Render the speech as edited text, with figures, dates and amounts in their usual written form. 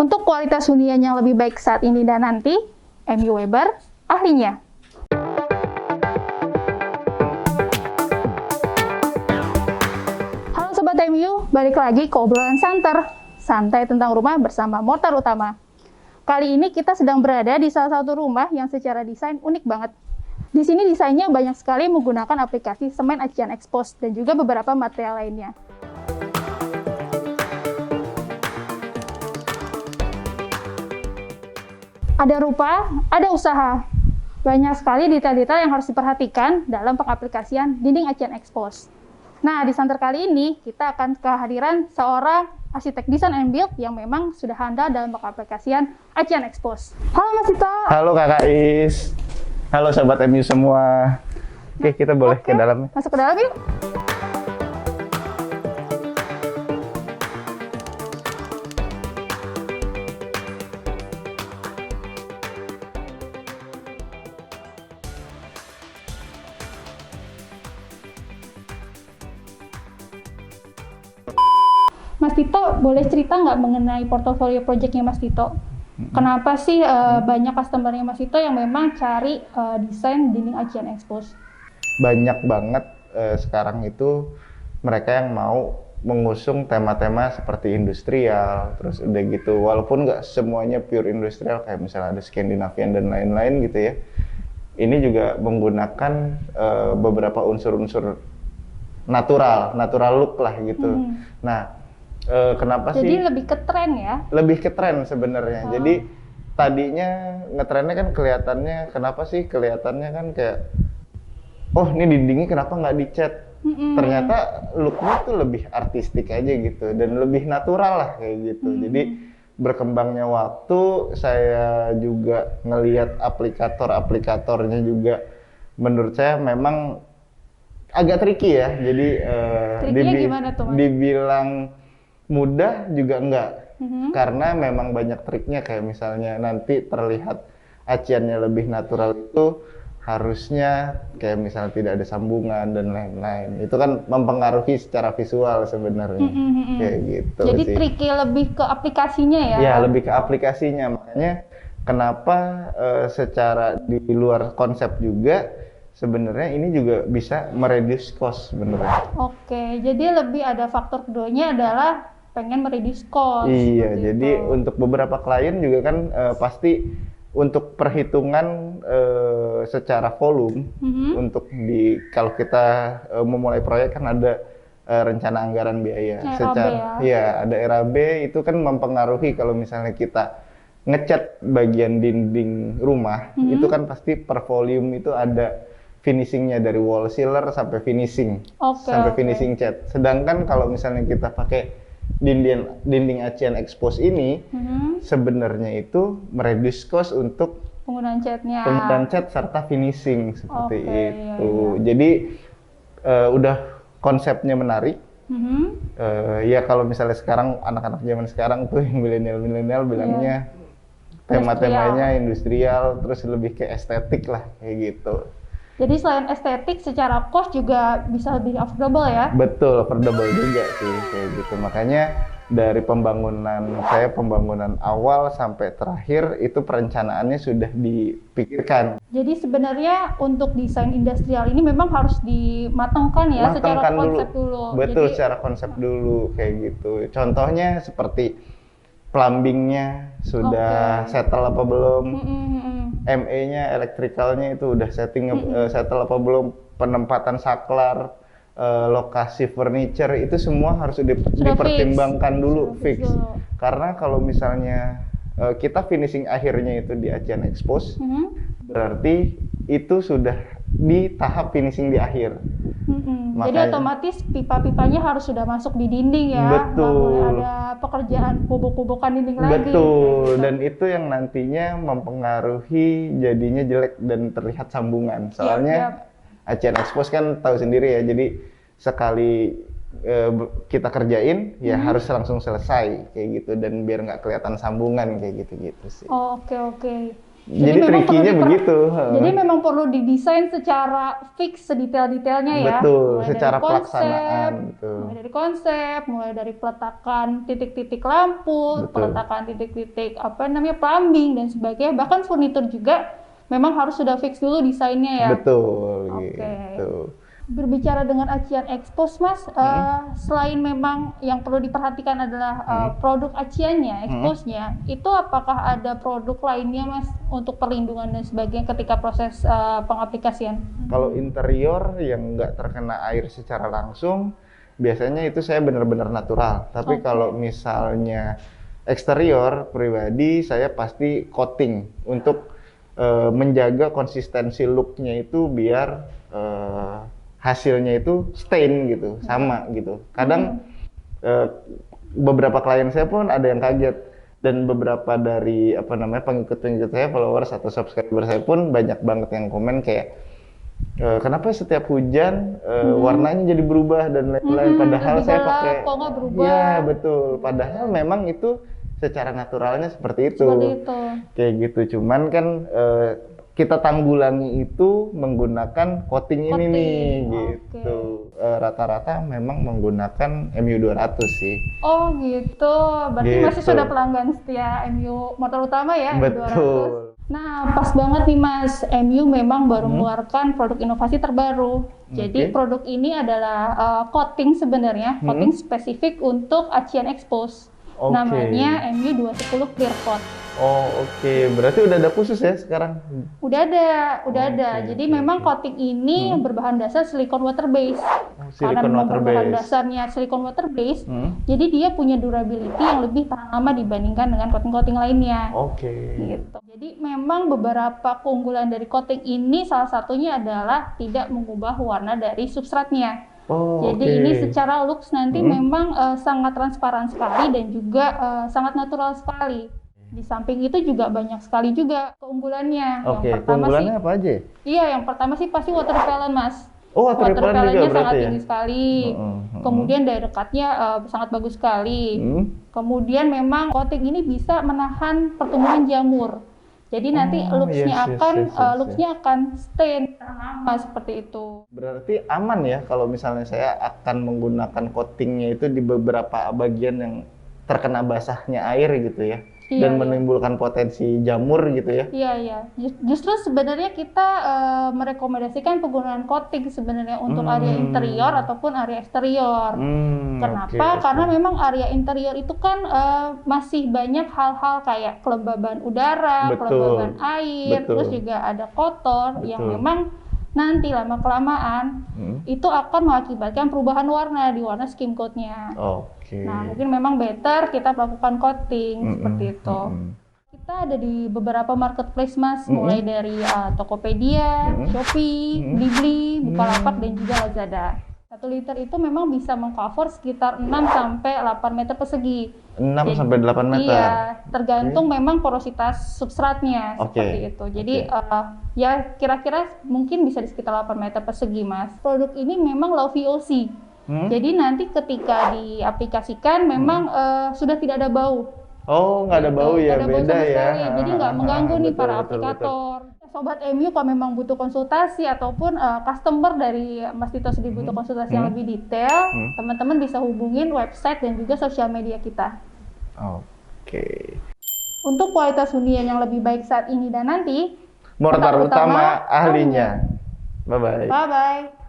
Untuk kualitas hunian yang lebih baik saat ini dan nanti, MU Weber ahlinya. Halo Sobat MU, balik lagi ke obrolan santai tentang rumah bersama Mortar Utama. Kali ini kita sedang berada di salah satu rumah yang secara desain unik banget. Di sini desainnya banyak sekali menggunakan aplikasi semen Asian Expose dan juga beberapa material lainnya. Ada rupa, ada usaha. Banyak sekali detail-detail yang harus diperhatikan dalam pengaplikasian dinding Asian Expose. Nah, di santer kali ini kita akan kehadiran seorang arsitek desain and build yang memang sudah handal dalam pengaplikasian Asian Expose. Halo Mas Tito. Halo Kakak Is. Halo Sobat MU semua. Oke, kita boleh ke dalam. Masuk ke dalam yuk. Mas Tito, boleh cerita nggak mengenai portofolio projectnya Mas Tito? Kenapa sih banyak customer-nya Mas Tito yang memang cari desain dinding Asian Expose? Banyak banget sekarang itu mereka yang mau mengusung tema-tema seperti industrial, terus udah gitu. Walaupun nggak semuanya pure industrial, kayak misalnya ada Scandinavian dan lain-lain gitu ya. Ini juga menggunakan beberapa unsur-unsur natural look lah gitu. Nah, kenapa Jadi sih? Jadi lebih ke tren ya? Lebih ke tren sebenarnya. Jadi tadinya ngetrennya kan kenapa sih kelihatannya kan kayak, oh ini dindingnya kenapa nggak dicat? Ternyata looknya tuh lebih artistik aja gitu dan lebih natural lah kayak gitu. Jadi berkembangnya waktu, saya juga ngelihat aplikatornya juga menurut saya memang agak tricky ya. Jadi gimana tuh, Mas? dibilang mudah juga enggak, karena memang banyak triknya. Kayak misalnya nanti terlihat aciannya lebih natural itu harusnya kayak misalnya tidak ada sambungan dan lain-lain. Itu kan mempengaruhi secara visual sebenarnya. Kayak gitu. Jadi sih. triknya lebih ke aplikasinya ya? Ya, lebih ke aplikasinya. Makanya kenapa secara di luar konsep juga sebenarnya ini juga bisa mereduce cost sebenarnya. Oke, jadi lebih ada faktor keduanya adalah pengen mereduce cost. Iya, jadi untuk beberapa klien juga kan pasti untuk perhitungan secara volume, untuk kalau kita memulai proyek kan ada rencana anggaran biaya. Ya, ada RAB, itu kan mempengaruhi kalau misalnya kita ngecat bagian dinding rumah, itu kan pasti per volume itu ada finishingnya dari wall sealer sampai finishing, finishing cat. Sedangkan kalau misalnya kita pakai dinding Asian Expose ini, sebenarnya itu mereduce cost untuk penggunaan cat serta finishing seperti itu. Jadi udah konsepnya menarik. Ya kalau misalnya sekarang anak-anak zaman sekarang tuh yang milenial bilangnya tema-temanya industrial, terus lebih ke estetik lah kayak gitu. Jadi selain estetik, secara cost juga bisa lebih affordable ya? Betul, affordable juga sih kayak gitu. Makanya dari pembangunan awal sampai terakhir itu perencanaannya sudah dipikirkan. Jadi sebenarnya untuk desain industrial ini memang harus dimatangkan ya, secara konsep dulu. Betul, secara konsep dulu kayak gitu. Contohnya seperti plumbingnya sudah settle apa belum? ME-nya, elektrikalnya itu udah settle apa belum, penempatan saklar, lokasi furniture, itu semua harus dipertimbangkan dulu, fix. Karena kalau misalnya kita finishing akhirnya itu di Asian Expose, berarti itu sudah di tahap finishing di akhir. Jadi otomatis pipa-pipanya harus sudah masuk di dinding ya. Betul. Nggak boleh ada pekerjaan bobok-bobokan dinding lagi. Betul. Dan itu yang nantinya mempengaruhi jadinya jelek dan terlihat sambungan. Soalnya Asian Expose kan tahu sendiri ya. Jadi sekali kita kerjain ya harus langsung selesai kayak gitu, dan biar nggak kelihatan sambungan kayak gitu sih. Oke. Jadi memang trikinya begitu. Jadi memang perlu didesain secara fix sedetail-detailnya ya. Betul, Mulai secara dari konsep, pelaksanaan. Betul. mulai dari peletakan titik-titik lampu, Betul. peletakan titik-titik plumbing dan sebagainya. Bahkan furnitur juga memang harus sudah fix dulu desainnya ya. Betul, Oke. gitu. Berbicara dengan Acian Expos, Mas, selain memang yang perlu diperhatikan adalah produk Aciannya, Exposnya, itu apakah ada produk lainnya, Mas, untuk perlindungan dan sebagainya ketika proses pengaplikasian? Kalau interior yang nggak terkena air secara langsung, biasanya itu saya benar-benar natural. Tapi kalau misalnya eksterior pribadi, saya pasti coating untuk menjaga konsistensi looknya itu biar hasilnya itu stain gitu, sama gitu. Kadang beberapa klien saya pun ada yang kaget, dan beberapa dari pengikut-pengikut saya, followers atau subscriber saya pun banyak banget yang komen kayak kenapa setiap hujan warnanya jadi berubah dan lain-lain, padahal saya pakai kok nggak berubah. Iya, betul. Padahal memang itu secara naturalnya seperti itu. Kayak gitu. Cuman kan kita tanggulangi itu menggunakan coating ini nih, gitu. Rata-rata memang menggunakan MU200 sih. Oh gitu, berarti masih sudah pelanggan setia MU motor utama ya, MU200. Betul. Nah, pas banget nih Mas, MU memang baru mengeluarkan produk inovasi terbaru. Jadi produk ini adalah coating sebenarnya, coating spesifik untuk Acian Expos. Namanya MU210 Clear Coat. Oh berarti udah ada khusus ya sekarang? Udah ada. Jadi memang coating ini berbahan dasar silikon water base. Karena memang berbahan dasarnya silikon water base, jadi dia punya durability yang lebih tahan lama dibandingkan dengan coating-coating lainnya. Gitu. Jadi memang beberapa keunggulan dari coating ini salah satunya adalah tidak mengubah warna dari substratnya. Jadi ini secara looks nanti memang sangat transparan sekali dan juga sangat natural sekali. Di samping itu juga banyak sekali juga keunggulannya. Keunggulannya apa aja? Iya, yang pertama sih pasti water repellent, Mas. Water repellent-nya sangat tinggi sekali. Kemudian daya dekatnya sangat bagus sekali. Kemudian memang coating ini bisa menahan pertumbuhan jamur. Jadi nanti looks-nya akan stain lama seperti itu. Berarti aman ya kalau misalnya saya akan menggunakan coatingnya itu di beberapa bagian yang terkena basahnya air gitu ya. Dan menimbulkan potensi jamur gitu ya. Iya. Justru sebenarnya kita merekomendasikan penggunaan coating sebenarnya untuk area interior ataupun area eksterior. Kenapa? Karena memang area interior itu kan masih banyak hal-hal kayak kelembaban udara, kelembaban air, terus juga ada kotor yang memang nanti lama-kelamaan itu akan mengakibatkan perubahan warna di warna skim coat-nya. Nah, mungkin memang better kita melakukan coating seperti itu. Kita ada di beberapa marketplace, Mas, mulai dari Tokopedia, Shopee, Blibli, Bukalapak, dan juga Lazada. 1 liter itu memang bisa mengcover sekitar 6-8 meter persegi. 6-8 meter? Iya, tergantung memang porositas substratnya, seperti itu. Jadi ya kira-kira mungkin bisa di sekitar 8 meter persegi, Mas. Produk ini memang low VOC. Jadi nanti ketika diaplikasikan memang sudah tidak ada bau. Nggak ada bau ya, beda ya. Jadi nggak mengganggu nih para aplikator. Sobat MU kalau memang butuh konsultasi ataupun customer dari Mas Tito sedih butuh konsultasi yang lebih detail, teman-teman bisa hubungin website dan juga sosial media kita. Untuk kualitas hunian yang lebih baik saat ini dan nanti, Mortar Utama ahlinya. Bye-bye. Bye-bye.